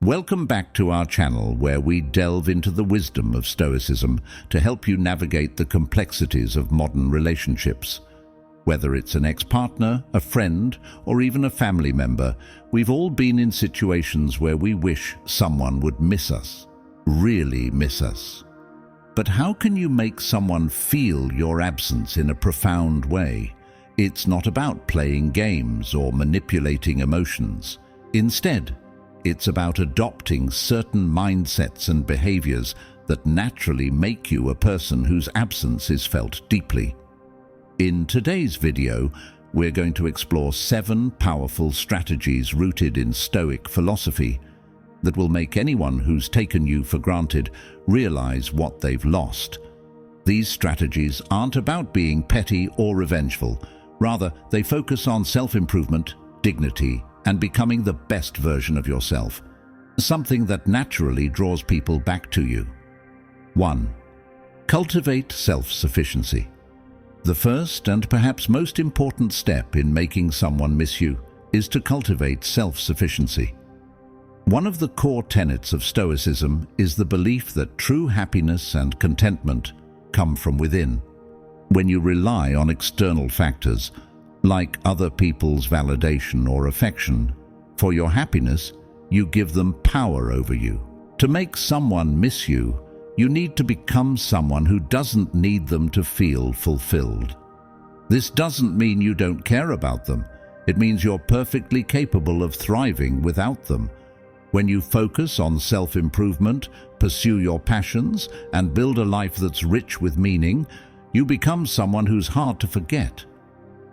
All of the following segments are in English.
Welcome back to our channel where we delve into the wisdom of Stoicism to help you navigate the complexities of modern relationships. Whether it's an ex-partner, a friend, or even a family member, we've all been in situations where we wish someone would miss us, really miss us. But how can you make someone feel your absence in a profound way? It's not about playing games or manipulating emotions. Instead, it's about adopting certain mindsets and behaviors that naturally make you a person whose absence is felt deeply. In today's video, we're going to explore 7 powerful strategies rooted in Stoic philosophy that will make anyone who's taken you for granted realize what they've lost. These strategies aren't about being petty or revengeful. Rather, they focus on self-improvement, dignity, and becoming the best version of yourself, something that naturally draws people back to you. 1. Cultivate self-sufficiency. The first and perhaps most important step in making someone miss you is to cultivate self-sufficiency. One of the core tenets of Stoicism is the belief that true happiness and contentment come from within. When you rely on external factors, like other people's validation or affection, for your happiness, you give them power over you. To make someone miss you, you need to become someone who doesn't need them to feel fulfilled. This doesn't mean you don't care about them. It means you're perfectly capable of thriving without them. When you focus on self-improvement, pursue your passions, and build a life that's rich with meaning, you become someone who's hard to forget.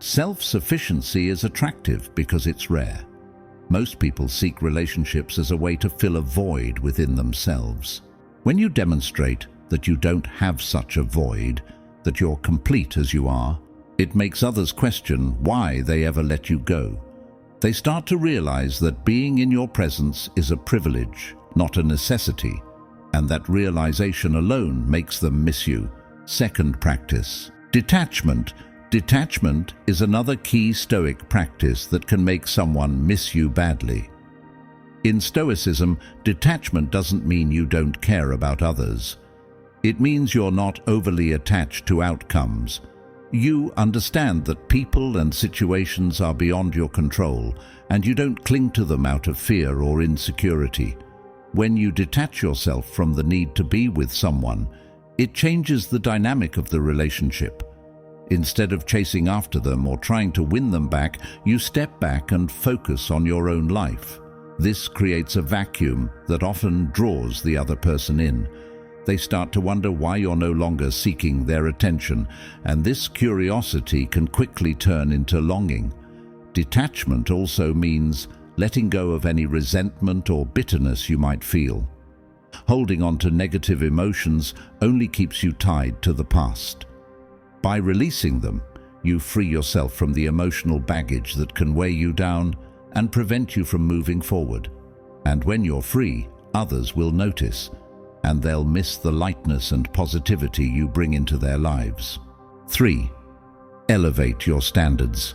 Self-sufficiency is attractive because it's rare. Most people seek relationships as a way to fill a void within themselves. When you demonstrate that you don't have such a void, that you're complete as you are, it makes others question why they ever let you go. They start to realize that being in your presence is a privilege, not a necessity, and that realization alone makes them miss you. Second practice, detachment. Detachment is another key Stoic practice that can make someone miss you badly. In Stoicism, detachment doesn't mean you don't care about others. It means you're not overly attached to outcomes. You understand that people and situations are beyond your control, and you don't cling to them out of fear or insecurity. When you detach yourself from the need to be with someone, it changes the dynamic of the relationship. Instead of chasing after them or trying to win them back, you step back and focus on your own life. This creates a vacuum that often draws the other person in. They start to wonder why you're no longer seeking their attention, and this curiosity can quickly turn into longing. Detachment also means letting go of any resentment or bitterness you might feel. Holding on to negative emotions only keeps you tied to the past. By releasing them, you free yourself from the emotional baggage that can weigh you down and prevent you from moving forward. And when you're free, others will notice, and they'll miss the lightness and positivity you bring into their lives. 3. Elevate your standards.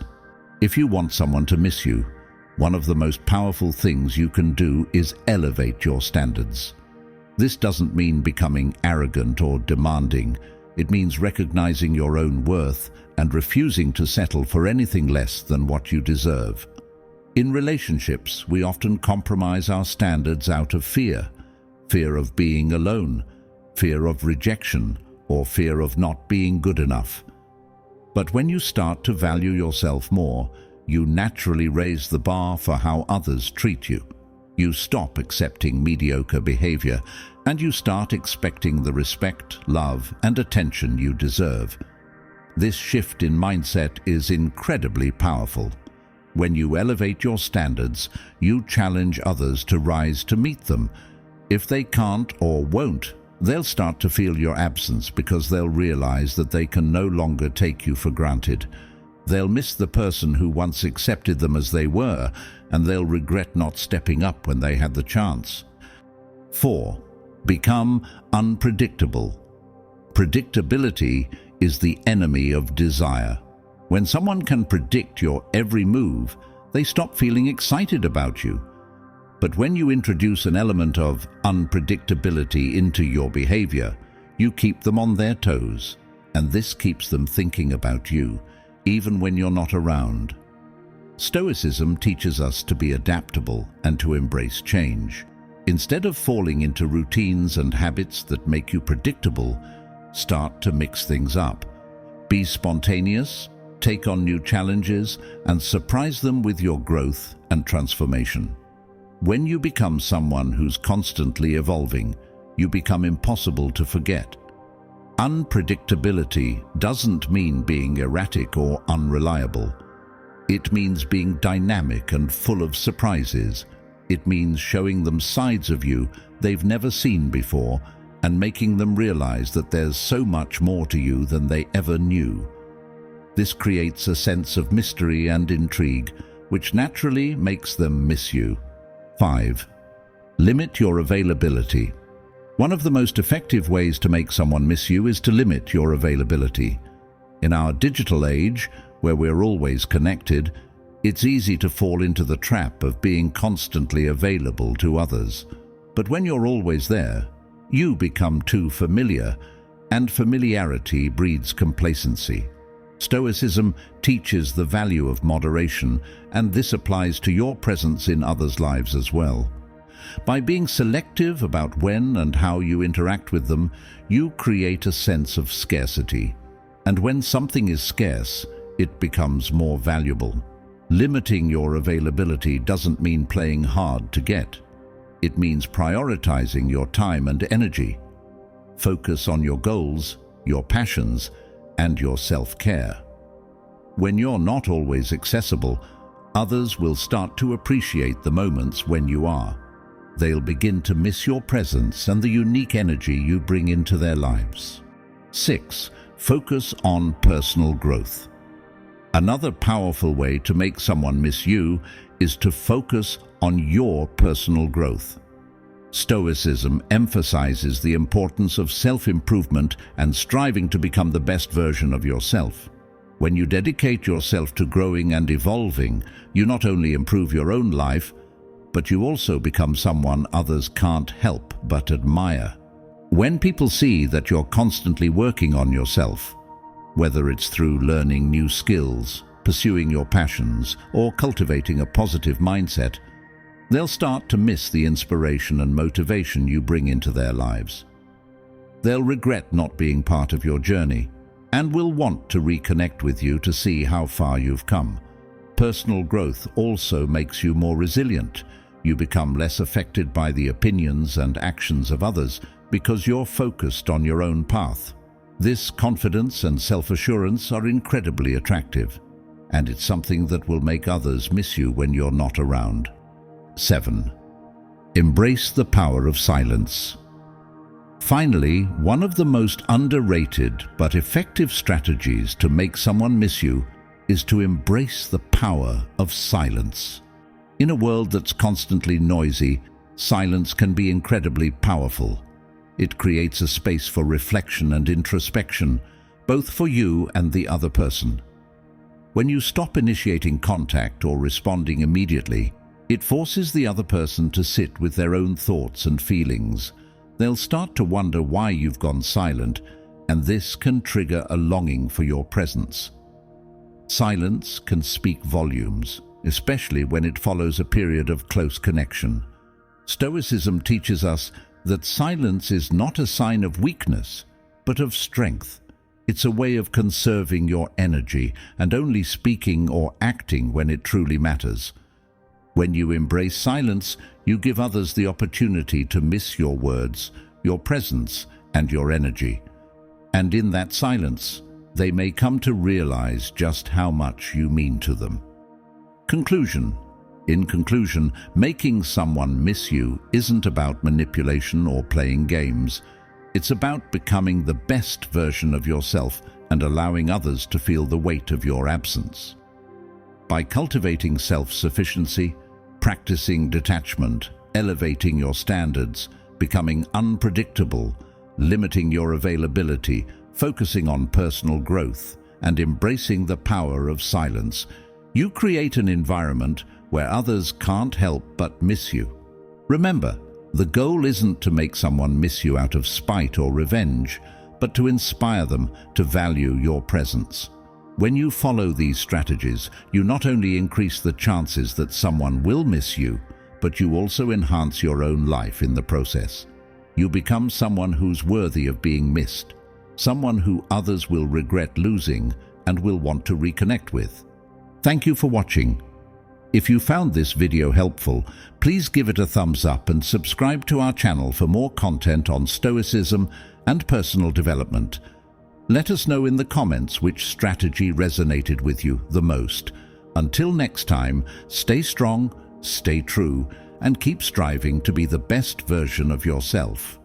If you want someone to miss you, one of the most powerful things you can do is elevate your standards. This doesn't mean becoming arrogant or demanding. It means recognizing your own worth and refusing to settle for anything less than what you deserve. In relationships, we often compromise our standards out of fear. Fear of being alone, fear of rejection, or fear of not being good enough. But when you start to value yourself more, you naturally raise the bar for how others treat you. You stop accepting mediocre behavior, and you start expecting the respect, love, and attention you deserve. This shift in mindset is incredibly powerful. When you elevate your standards, you challenge others to rise to meet them. If they can't or won't, they'll start to feel your absence because they'll realize that they can no longer take you for granted. They'll miss the person who once accepted them as they were, and they'll regret not stepping up when they had the chance. 4. Become unpredictable. Predictability is the enemy of desire. When someone can predict your every move, they stop feeling excited about you. But when you introduce an element of unpredictability into your behavior, you keep them on their toes, and this keeps them thinking about you, even when you're not around. Stoicism teaches us to be adaptable and to embrace change. Instead of falling into routines and habits that make you predictable, start to mix things up. Be spontaneous, take on new challenges, and surprise them with your growth and transformation. When you become someone who's constantly evolving, you become impossible to forget. Unpredictability doesn't mean being erratic or unreliable. It means being dynamic and full of surprises. It means showing them sides of you they've never seen before and making them realize that there's so much more to you than they ever knew. This creates a sense of mystery and intrigue, which naturally makes them miss you. 5. Limit your availability. One of the most effective ways to make someone miss you is to limit your availability. In our digital age, where we're always connected, it's easy to fall into the trap of being constantly available to others. But when you're always there, you become too familiar, and familiarity breeds complacency. Stoicism teaches the value of moderation, and this applies to your presence in others' lives as well. By being selective about when and how you interact with them, you create a sense of scarcity. And when something is scarce, it becomes more valuable. Limiting your availability doesn't mean playing hard to get. It means prioritizing your time and energy. Focus on your goals, your passions, and your self-care. When you're not always accessible, others will start to appreciate the moments when you are. They'll begin to miss your presence and the unique energy you bring into their lives. 6. Focus on personal growth. Another powerful way to make someone miss you is to focus on your personal growth. Stoicism emphasizes the importance of self-improvement and striving to become the best version of yourself. When you dedicate yourself to growing and evolving, you not only improve your own life, but you also become someone others can't help but admire. When people see that you're constantly working on yourself, whether it's through learning new skills, pursuing your passions, or cultivating a positive mindset, they'll start to miss the inspiration and motivation you bring into their lives. They'll regret not being part of your journey and will want to reconnect with you to see how far you've come. Personal growth also makes you more resilient. You become less affected by the opinions and actions of others because you're focused on your own path. This confidence and self-assurance are incredibly attractive, and it's something that will make others miss you when you're not around. 7. Embrace the power of silence. Finally, one of the most underrated but effective strategies to make someone miss you is to embrace the power of silence. In a world that's constantly noisy, silence can be incredibly powerful. It creates a space for reflection and introspection, both for you and the other person. When you stop initiating contact or responding immediately, it forces the other person to sit with their own thoughts and feelings. They'll start to wonder why you've gone silent, and this can trigger a longing for your presence. Silence can speak volumes, especially when it follows a period of close connection. Stoicism teaches us that silence is not a sign of weakness, but of strength. It's a way of conserving your energy and only speaking or acting when it truly matters. When you embrace silence, you give others the opportunity to miss your words, your presence, and your energy. And in that silence, they may come to realize just how much you mean to them. Conclusion. In conclusion, making someone miss you isn't about manipulation or playing games. It's about becoming the best version of yourself and allowing others to feel the weight of your absence. By cultivating self-sufficiency, practicing detachment, elevating your standards, becoming unpredictable, limiting your availability, focusing on personal growth, and embracing the power of silence, you create an environment where others can't help but miss you. Remember, the goal isn't to make someone miss you out of spite or revenge, but to inspire them to value your presence. When you follow these strategies, you not only increase the chances that someone will miss you, but you also enhance your own life in the process. You become someone who's worthy of being missed, someone who others will regret losing and will want to reconnect with. Thank you for watching. If you found this video helpful, please give it a thumbs up and subscribe to our channel for more content on Stoicism and personal development. Let us know in the comments which strategy resonated with you the most. Until next time, stay strong, stay true, and keep striving to be the best version of yourself.